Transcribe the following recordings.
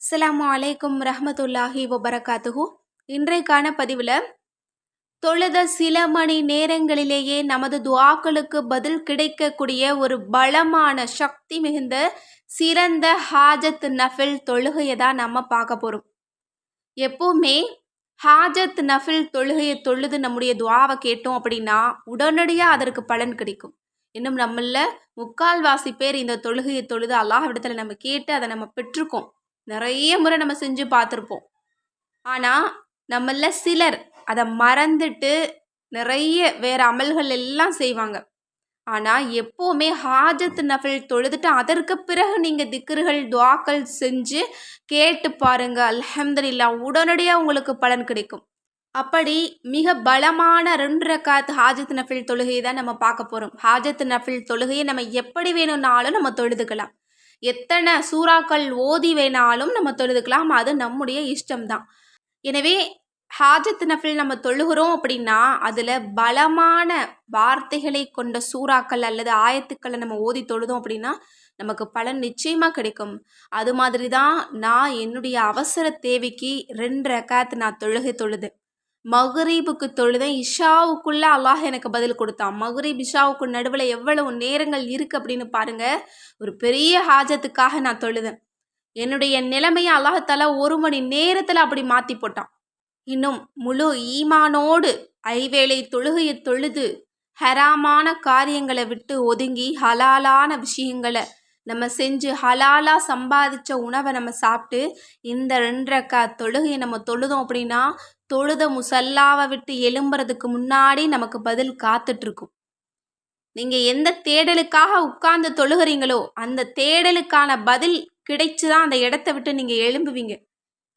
அஸ்ஸலாமு அலைக்கும் ரஹ்மத்துல்லாஹி வபரகாத்துஹு. இன்றைக்கான பதிவில் தொழுத சில மணி நேரங்களிலேயே நமது துஆக்களுக்கு பதில் கிடைக்கக்கூடிய ஒரு பலமான சக்தி மிகுந்த சிறந்த ஹாஜத் நஃபில் தொழுகையை தான் நம்ம பார்க்க போகிறோம். எப்போவுமே ஹாஜத் நஃபில் தொழுகையை தொழுது நம்முடைய துஆவை கேட்டோம் அப்படின்னா உடனடியாக அதற்கு பலன் கிடைக்கும். இன்னும் நம்மள முக்கால்வாசி பேர் இந்த தொழுகையை தொழுது அல்லாஹ்விடத்தில் நம்ம கேட்டு அதை நம்ம பெற்றுக்கோம். நிறைய முறை நம்ம செஞ்சு பார்த்துருப்போம். ஆனால் நம்மள சிலர் அதை மறந்துட்டு நிறைய வேறு அமல்கள் எல்லாம் செய்வாங்க. ஆனால் எப்போவுமே ஹாஜத் நஃபில் தொழுதுட்டு அதற்கு பிறகு நீங்கள் திக்ருகள் துஆக்கள் செஞ்சு கேட்டு பாருங்க, அல்ஹம்துலில்லாஹ் உடனடியாக உங்களுக்கு பலன் கிடைக்கும். அப்படி மிக பலமான 2 ரக்காத் ஹாஜத் நஃபில் தொழுகையை தான் நம்ம பார்க்க போகிறோம். ஹாஜத் நஃபில் தொழுகையை நம்ம எப்படி வேணும்னாலும் நம்ம தொழுதுக்கலாம். எத்தனை சூறாக்கள் ஓதி வேணாலும் நம்ம தொழுதுக்கலாம். அது நம்முடைய இஷ்டம்தான். எனவே ஹாஜத் நஃபில் நம்ம தொழுகிறோம் அப்படின்னா அதில் பலமான வார்த்தைகளை கொண்ட சூறாக்கள் அல்லது ஆயத்துக்களை நம்ம ஓதி தொழுதோம் அப்படின்னா நமக்கு பலன் நிச்சயமாக கிடைக்கும். அது மாதிரி தான் நான் என்னுடைய அவசர தேவைக்கு 2 ரக்காத் நான் தொழுது மக்ரீபுக்கு தொழுதேன். இஷாவுக்குள்ளே அல்லாஹ் எனக்கு பதில் கொடுத்தான். மக்ரீப் இஷாவுக்கு நடுவில் எவ்வளவு நேரங்கள் இருக்குது அப்படின்னு பாருங்கள். ஒரு பெரிய ஹாஜத்துக்காக நான் தொழுதேன். என்னுடைய நிலைமையை அல்லாஹால 1 மணி நேரத்தில் அப்படி மாற்றி போட்டான். இன்னும் முழு ஈமானோடு ஐவேளை தொழுகையை தொழுது ஹராமான காரியங்களை விட்டு ஒதுங்கி ஹலாலான விஷயங்களை நம்ம செஞ்சு ஹலாலாக சம்பாதிச்ச உணவை நம்ம சாப்பிட்டு இந்த 2 ரக்காத் தொழுகையை நம்ம தொழுதோம் அப்படின்னா தொழுத முசல்லாவை விட்டு எழும்புறதுக்கு முன்னாடி நமக்கு பதில் காத்துட்ருக்கும். நீங்கள் எந்த தேடலுக்காக உட்கார்ந்து தொழுகிறீங்களோ அந்த தேடலுக்கான பதில் கிடைச்சி தான் அந்த இடத்த விட்டு நீங்கள் எழும்புவீங்க.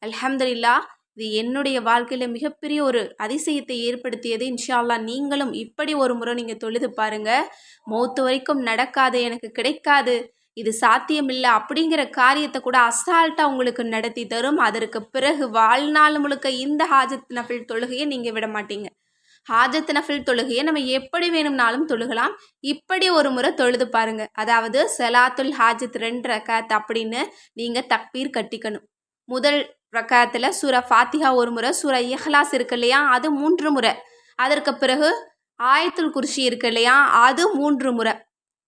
அல்ஹம்துலில்லாஹ், இது என்னுடைய வாழ்க்கையில் மிகப்பெரிய ஒரு அதிசயத்தை ஏற்படுத்தியது. இன்ஷா அல்லாஹ் நீங்களும் இப்படி ஒரு முறை நீங்கள் தொழுது பாருங்கள். மௌத்து வரைக்கும் நடக்காது, எனக்கு கிடைக்காது, இது சாத்தியமில்லை அப்படிங்கிற காரியத்தை கூட அசால்ட்டாக உங்களுக்கு நடத்தி தரும். அதற்கு பிறகு வாழ்நாள் முழுக்க இந்த ஹாஜத் நஃபில் தொழுகையை நீங்கள் விட மாட்டீங்க. ஹாஜத் நஃபில் தொழுகையை நம்ம எப்படி வேணும்னாலும் தொழுகலாம். இப்படி ஒரு முறை தொழுது பாருங்க. அதாவது சலாத்துல் ஹாஜத் 2 ரக்காத் அப்படின்னு நீங்கள் தக்பீர் கட்டிக்கணும். முதல் ரக்காத்தில் சூரா ஃபாத்திஹா 1 முறை, சூரா இஹ்லாஸ் இருக்கு இல்லையா அது 3 முறை, அதற்கு பிறகு ஆயத்துல் குர்சி இருக்கு இல்லையா அது 3 முறை.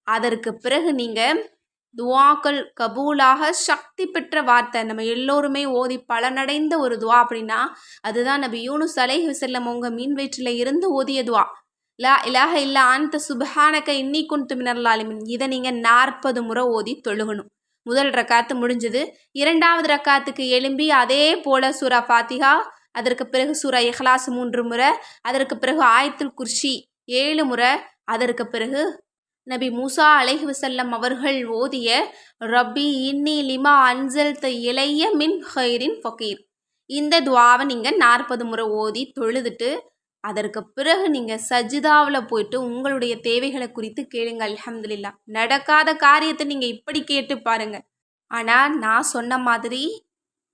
அதற்கு பிறகு நீங்கள் துஆக்கள் கபூலாக சக்தி பெற்ற வார்த்தை நம்ம எல்லோருமே ஓதி பலனடைந்த ஒரு துஆ அப்படின்னா அதுதான் நபி யூனுஸ் அலைஹிஸ்ஸலாம் அவங்க மீன் வயிற்றில் இருந்து ஓதிய துஆ, லா இலாஹ இல்லா அன்த சுப்ஹானக இன்னி குன்து மினல் ஸாலிமீன். இதை நீங்கள் 40 முறை ஓதி தொழுகணும். முதல் ரக்காத்து முடிஞ்சது. 2வது ரக்காத்துக்கு எழும்பி அதே போல சூரா ஃபாத்திஹா, அதற்கு பிறகு சூரா இஹ்லாஸ் 3 முறை, அதற்கு பிறகு ஆயத்துல் குர்சி 7 முறை, அதற்கு பிறகு நபி மூசா அலைஹிவசல்லம் அவர்கள் ஓதிய ரப்பி இன்னி லிமா அன்சல்த இளைய மின் ஹைரின் ஃபகீர், இந்த துஆவை நீங்கள் 40 முறை ஓதி தொழுதுட்டு அதற்கு பிறகு நீங்கள் சஜிதாவில் போயிட்டு உங்களுடைய தேவைகளை குறித்து கேளுங்க. அல்ஹம்துலில்லாஹ், நடக்காத காரியத்தை நீங்கள் இப்படி கேட்டு பாருங்கள். ஆனால் நான் சொன்ன மாதிரி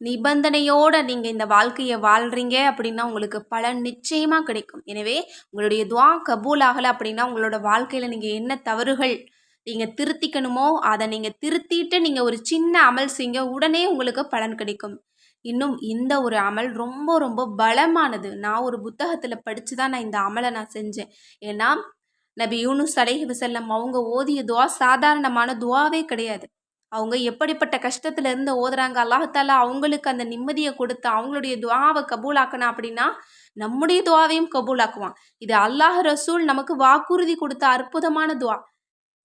நிபந்தனையோடு நீங்கள் இந்த வாழ்க்கையை வாழ்கிறீங்க அப்படின்னா உங்களுக்கு பலன் நிச்சயமாக கிடைக்கும். எனவே உங்களுடைய துஆ கபூல் ஆகலை அப்படின்னா உங்களோட வாழ்க்கையில் நீங்கள் என்ன தவறுகள் நீங்கள் திருத்திக்கணுமோ அதை நீங்கள் திருத்திட்டு நீங்கள் ஒரு சின்ன அமல் செய்யுங்க, உடனே உங்களுக்கு பலன் கிடைக்கும். இன்னும் இந்த ஒரு அமல் ரொம்ப ரொம்ப பலமானது. நான் ஒரு புத்தகத்தில் படித்து தான் நான் இந்த அமலை நான் செஞ்சேன். ஏன்னா நபி யூனுஸ் அலைஹிவஸல்லம் அவங்க ஓதிய துஆ சாதாரணமான துஆவே கிடையாது. அவங்க எப்படிப்பட்ட கஷ்டத்துல இருந்து ஓதுறாங்க. அல்லாஹாலா அவங்களுக்கு அந்த நிம்மதியை கொடுத்து அவங்களுடைய துஆவை கபூலாக்கணும் அப்படின்னா நம்முடைய துஆவையும் கபூலாக்குவான். இது அல்லாஹ் ரசூல் நமக்கு வாக்குறுதி கொடுத்த அற்புதமான துஆ.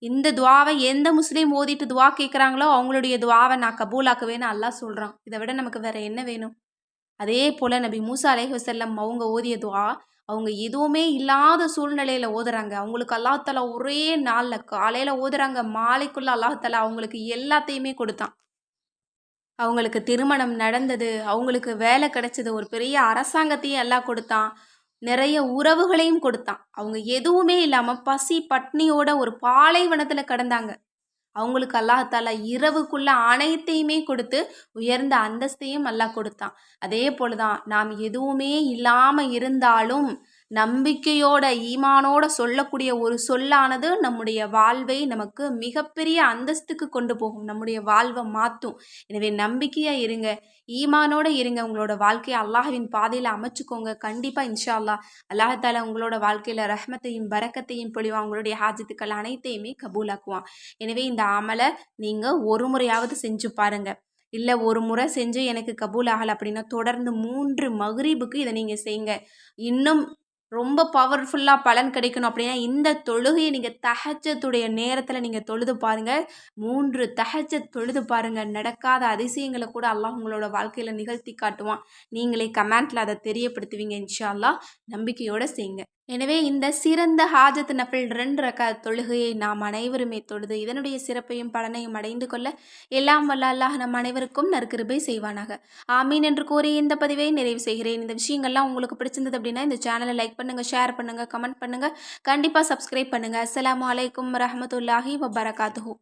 இந்த துஆவை எந்த முஸ்லீம் ஓதிட்டு துஆ கேட்குறாங்களோ அவங்களுடைய துஆவை நான் கபூலாக்குவேன்னு அல்லாஹ் சொல்கிறான். இதை விட நமக்கு வேற என்ன வேணும்? அதே போல் நபி மூசா அலைஹிவஸல்லம் அவங்க ஓதிய துஆ அவங்க எதுவுமே இல்லாத சூழ்நிலையில் ஓதுறாங்க. அவங்களுக்கு அல்லாஹ்தாலா ஒரே நாளில் காலையில் ஓதுறாங்க, மாலைக்குள்ளே அல்லாஹ்தாலா அவங்களுக்கு எல்லாத்தையுமே கொடுத்தான். அவங்களுக்கு திருமணம் நடந்தது, அவங்களுக்கு வேலை கிடைச்சது, ஒரு பெரிய அரசாங்கத்தையும் எல்லாம் கொடுத்தான், நிறைய உறவுகளையும் கொடுத்தான். அவங்க எதுவுமே இல்லாமல் பசி பட்னியோட ஒரு பாலைவனத்தில் கிடந்தாங்க. அவங்களுக்கு அல்லாஹாலா இரவுக்குள்ள அனைத்தையுமே கொடுத்து உயர்ந்த அந்தஸ்தையும் அல்லாஹ் கொடுத்தான். அதே போல தான் நாம் எதுவுமே இல்லாமல் இருந்தாலும் நம்பிக்கையோட ஈமானோட சொல்லக்கூடிய ஒரு சொல்லானது நம்முடைய வாழ்வை நமக்கு மிகப்பெரிய அந்தஸ்துக்கு கொண்டு போகும், நம்முடைய வாழ்வை மாற்றும். எனவே நம்பிக்கையாக இருங்க, ஈமானோட இருங்க, உங்களோட வாழ்க்கையை அல்லாஹ்வின் பாதையில் அமைச்சுக்கோங்க. கண்டிப்பாக இன்ஷா அல்லாஹ் அல்லாஹால உங்களோட வாழ்க்கையில் ரஹ்மத்தையும் பரக்கத்தையும் பொழிவான், உங்களுடைய ஹாஜத்துக்கள் அனைத்தையுமே கபூலாக்குவான். எனவே இந்த அமலை நீங்கள் ஒரு முறையாவது செஞ்சு பாருங்கள். இல்லை ஒரு முறை செஞ்சு எனக்கு கபூல் ஆகலை அப்படின்னா தொடர்ந்து 3 மக்ரிபுக்கு இதை நீங்கள் செய்யுங்க. இன்னும் ரொம்ப பவர்ஃபுல்லாக பலன் கிடைக்கணும் அப்படின்னா இந்த தொழுகையை நீங்கள் தஹஜ்ஜத்துடைய நேரத்தில் நீங்கள் தொழுது பாருங்கள். 3 தஹஜ்ஜத் தொழுது பாருங்கள். நடக்காத அதிசயங்களை கூட அல்லாஹ் உங்களோட வாழ்க்கையில் நிகழ்த்தி காட்டுவான். நீங்களே கமெண்ட்டில் அதை தெரியப்படுத்துவீங்க இன்ஷா அல்லாஹ். நம்பிக்கையோடு செய்யுங்க. எனவே இந்த சிறந்த ஹாஜத் நஃபில் 2 ரக்காத் தொழுகையை நாம் அனைவருமே தொழுது இதனுடைய சிறப்பையும் பலனையும் அடைந்து கொள்ள எல்லாம் வல்ல அல்லாஹ் நம் அனைவருக்கும் நற்கிருபை செய்வானாக. ஆமீன் என்று கூறி இந்த பதிவை நிறைவு செய்கிறேன். இந்த விஷயங்கள்லாம் உங்களுக்கு பிடிச்சிருந்தது அப்படின்னா இந்த சேனலை லைக் பண்ணுங்கள், ஷேர் பண்ணுங்கள், கமெண்ட் பண்ணுங்கள், கண்டிப்பாக சப்ஸ்கிரைப் பண்ணுங்கள். அஸ்ஸலாமு அலைக்கும் வரஹ்மத்துல்லாஹி வபரகாத்துஹு.